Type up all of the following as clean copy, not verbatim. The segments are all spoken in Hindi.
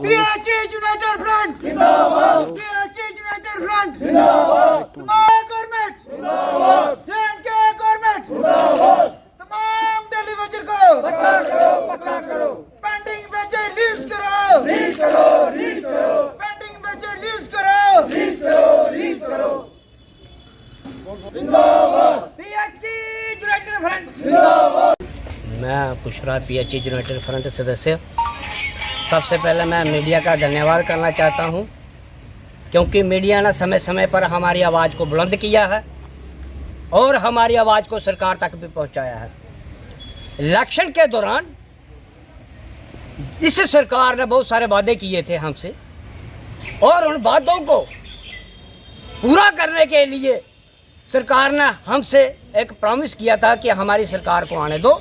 PHC यूनाइटेड फ्रंट जिंदाबाद, PHC यूनाइटेड फ्रंट जिंदाबाद, तमाम गवर्नमेंट जिंदाबाद, के गवर्नमेंट जिंदाबाद, तमाम दिल्ली वजीर को पक्का करो, पेंडिंग वेजेस रिलीज करो, पेंडिंग वेजेस रिलीज करो, जिंदाबाद, PHC यूनाइटेड फ्रंट जिंदाबाद। मैं पुष्पराज PHC यूनाइटेड फ्रंट सदस्य। सबसे पहले मैं मीडिया का धन्यवाद करना चाहता हूं, क्योंकि मीडिया ने समय समय पर हमारी आवाज़ को बुलंद किया है और हमारी आवाज़ को सरकार तक भी पहुंचाया है। इलेक्शन के दौरान इस सरकार ने बहुत सारे वादे किए थे हमसे और उन वादों को पूरा करने के लिए सरकार ने हमसे एक प्रॉमिस किया था कि हमारी सरकार को आने दो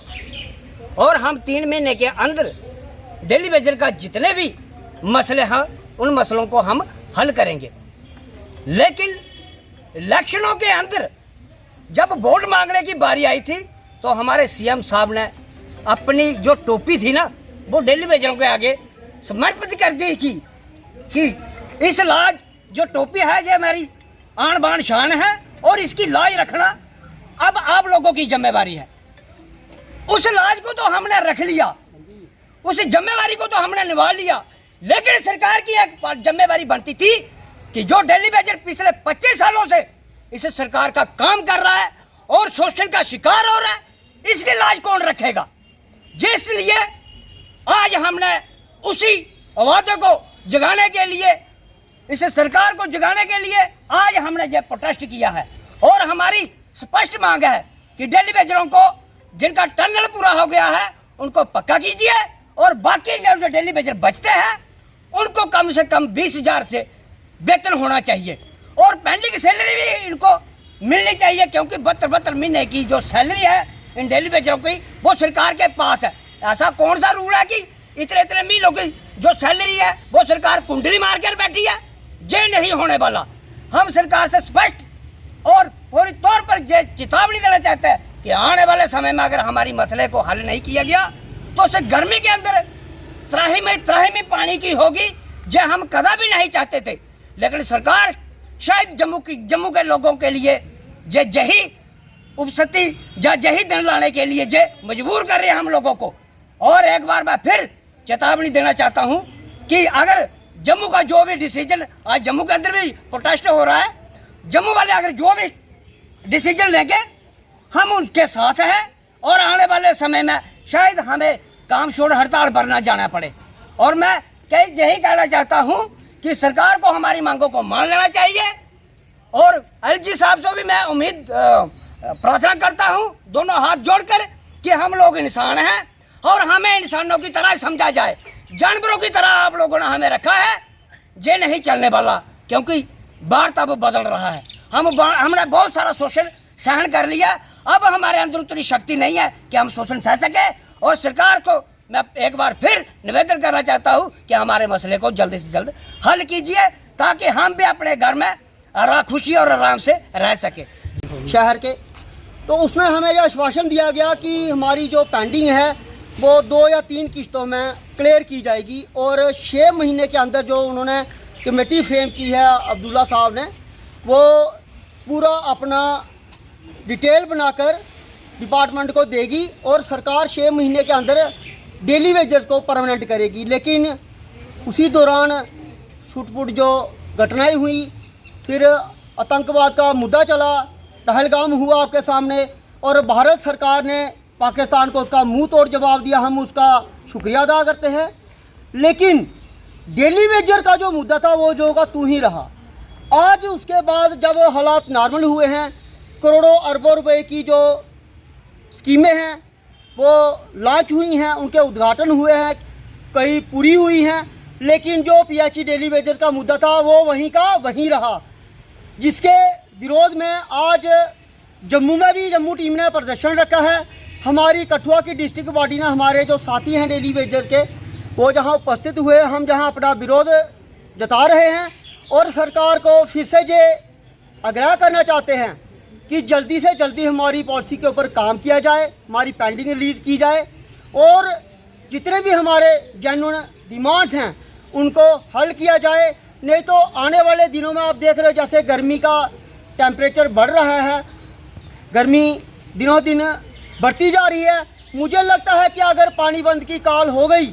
और हम 3 महीने के अंदर डेली वेजर का जितने भी मसले हैं उन मसलों को हम हल करेंगे। लेकिन इलेक्शनों के अंदर जब वोट मांगने की बारी आई थी तो हमारे CM साहब ने अपनी जो टोपी थी ना वो डेली वेजरों के आगे समर्पित कर दी कि इस लाज जो टोपी है ये मेरी आन बान शान है और इसकी लाज रखना अब आप लोगों की जिम्मेवारी है। उस लाज को तो हमने रख लिया, उस जिम्मेवारी को तो हमने निभा लिया, लेकिन सरकार की एक जिम्मेवारी बनती थी कि जो डेली वेजर पिछले 25 सालों से इस सरकार का काम कर रहा है और शोषण का शिकार हो रहा है, इसकी लाज कौन रखेगा। जिसलिए आज हमने उसी वादे को जगाने के लिए, इस सरकार को जगाने के लिए आज हमने ये प्रोटेस्ट किया है और हमारी स्पष्ट मांग है कि डेली वेजरों को जिनका टनल पूरा हो गया है उनको पक्का कीजिए और बाकी जो डेली वेजर बचते हैं उनको कम से कम 20,000 से वेतन होना चाहिए और पेंडिंग सैलरी भी इनको मिलनी चाहिए, क्योंकि 72 महीने की जो सैलरी है इन डेली वेजरों की वो सरकार के पास है। ऐसा कौन सा रूल है कि इतने महीनों की जो सैलरी है वो सरकार कुंडली मार कर बैठी है। ये नहीं होने वाला। हम सरकार से स्पष्ट और पूरी तौर पर ये चेतावनी देना चाहते हैं कि आने वाले समय में अगर हमारी मसले को हल नहीं किया गया तो उसे गर्मी के अंदर त्राही पानी की होगी, जो हम कदा भी नहीं चाहते थे। लेकिन सरकार शायद जम्मू के लोगों के लिए जही उपस्थिति या जही दिन लाने के लिए जे मजबूर कर रहे हैं हम लोगों को। और एक बार मैं फिर चेतावनी देना चाहता हूं कि अगर जम्मू का जो भी डिसीजन, आज जम्मू के अंदर भी प्रोटेस्ट हो रहा है, जम्मू वाले अगर जो भी डिसीजन लेंगे हम उनके साथ हैं और आने वाले समय में शायद हमें काम छोड़ हड़ताल पर न जाना पड़े। और मैं यही कहना चाहता हूं कि सरकार को हमारी मांगों को मान लेना चाहिए और LG साहब से भी मैं उम्मीद प्रार्थना करता हूं दोनों हाथ जोड़कर कि हम लोग इंसान हैं और हमें इंसानों की तरह समझा जाए। जानवरों की तरह आप लोगों ने हमें रखा है, ये नहीं चलने वाला, क्योंकि भारत अब बदल रहा है। हमने बहुत सारा शोषण सहन कर लिया, अब हमारे अंदर उतनी शक्ति नहीं है कि हम शोषण सह सके। और सरकार को मैं एक बार फिर निवेदन करना चाहता हूं कि हमारे मसले को जल्दी से जल्द हल कीजिए ताकि हम भी अपने घर में खुशी और आराम से रह सके शहर के। तो उसमें हमें यह आश्वासन दिया गया कि हमारी जो पेंडिंग है वो 2 या 3 किस्तों में क्लियर की जाएगी और 6 महीने के अंदर जो उन्होंने कमेटी फ्रेम की है अब्दुल्ला साहब ने, वो पूरा अपना डिटेल बनाकर डिपार्टमेंट को देगी और सरकार 6 महीने के अंदर डेली वेजेस को परमानेंट करेगी। लेकिन उसी दौरान छुटपुट जो घटनाएं हुई, फिर आतंकवाद का मुद्दा चला, पहलगाम हुआ आपके सामने और भारत सरकार ने पाकिस्तान को उसका मुंह तोड़ जवाब दिया, हम उसका शुक्रिया अदा करते हैं। लेकिन डेली वेजर का जो मुद्दा था वो जो का तू ही रहा। आज उसके बाद जब हालात नॉर्मल हुए हैं, करोड़ों अरबों रुपए की जो स्कीमें हैं वो लॉन्च हुई हैं, उनके उद्घाटन हुए हैं, कई पूरी हुई हैं, लेकिन जो PHC डेली वेजर का मुद्दा था वो वहीं का वहीं रहा, जिसके विरोध में आज जम्मू में भी जम्मू टीम ने प्रदर्शन रखा है। हमारी कठुआ की डिस्ट्रिक्ट बॉडी ने, हमारे जो साथी हैं डेली वेजर के, वो जहां उपस्थित हुए, हम जहां अपना विरोध जता रहे हैं और सरकार को फिर से ये आग्रह करना चाहते हैं कि जल्दी से जल्दी हमारी पॉलिसी के ऊपर काम किया जाए, हमारी पेंडिंग रिलीज़ की जाए और जितने भी हमारे जेन्युइन डिमांड्स हैं उनको हल किया जाए। नहीं तो आने वाले दिनों में आप देख रहे हो जैसे गर्मी का टेम्परेचर बढ़ रहा है, गर्मी दिनों दिन बढ़ती जा रही है। मुझे लगता है कि अगर पानी बंद की कॉल हो गई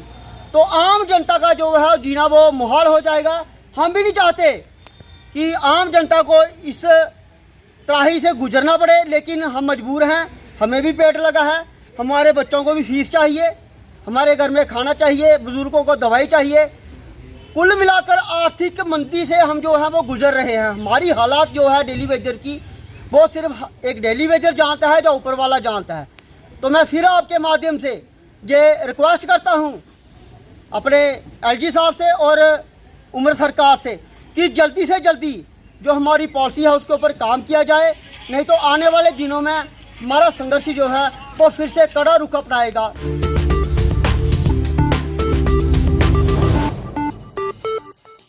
तो आम जनता का जो है जीना वो मुहाल हो जाएगा। हम भी नहीं चाहते कि आम जनता को इस त्राही से गुजरना पड़े, लेकिन हम मजबूर हैं, हमें भी पेट लगा है, हमारे बच्चों को भी फीस चाहिए, हमारे घर में खाना चाहिए, बुज़ुर्गों को दवाई चाहिए। कुल मिलाकर आर्थिक मंदी से हम जो है वो गुजर रहे हैं। हमारी हालात जो है डेली वेजर की, वो सिर्फ एक डेली वेजर जानता है, जो ऊपर वाला जानता है। तो मैं फिर आपके माध्यम से ये रिक्वेस्ट करता हूँ अपने एलजी साहब से और उमर सरकार से कि जल्दी से जल्दी जो हमारी पॉलिसी है उसके ऊपर काम किया जाए। नहीं तो आने वाले दिनों में हमारा संघर्ष जो है वो फिर से कड़ा रुख अपनाएगा।